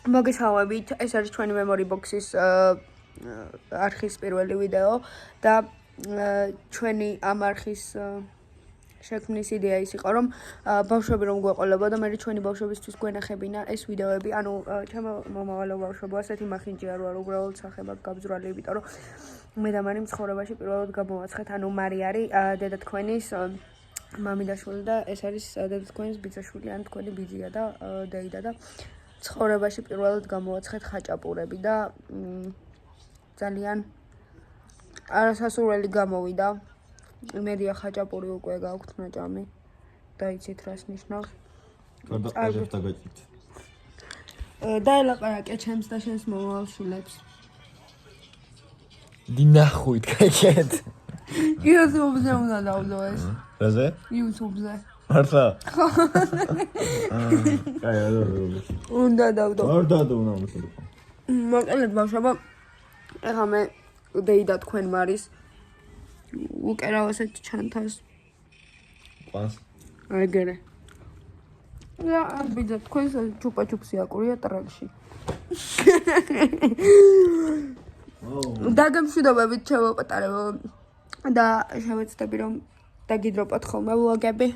მოგესალმებით, ეს არის ჩვენი memory box-ის არხის პირველი ვიდეო და ჩვენი ამ არხის შექმნის იდეა ის იყო, რომ ბავშვები რომ გვეყოლებოდა, მე ჩვენი ბავშვებისთვის გვენახებინა ეს ვიდეოები, ანუ ჩემო მომავალ ბავშვებო, ასეთი მახინჯი არ ვარ, უბრალოდ სახება გაბძვრალი, იმიტომ რომ მე და მარი ცხოვრებაში პირველად გამოვაცხეთ, ანუ მარი არის დედა თქვენის მამიდაშვილი და ეს არის დედა თქვენის ბიძაშვილი, ან თქვენი ბიძია და დეიდა და ცხოვრებაში პირველად გამოვაცხეთ ხაჭაპურები და ძალიან არასასურველი გამოვიდა. იმედია ხაჭაპური უკვე გაქვთ ნაჭამი და იცით რას ნიშნავს. კარგად დაგაჭირთ. დაელაპარაკე ჩემს და შენს მომავალ შვილებს. დინახუით კაკეთ. YouTube-ზე უნდა დავდო ეს. რაზე? YouTube-ზე. მართლა? კაი, უნდა დავდო. არ დადო უნდა მოსულიყო. მოგელეთ ბავშვებო. ეხლა მე დეიდა თქვენ მარის უკერავ ასეთ ჩანთას. ყვანს? ეგერე. და ბიძა თქვენს ჩუპა-ჩუპსი აკურია ტრაკში. დაგემშვიდობებით ჩემო პატარებო და შევეცდები რომ დაგიდროპოთ ხოლმე ვლოგები.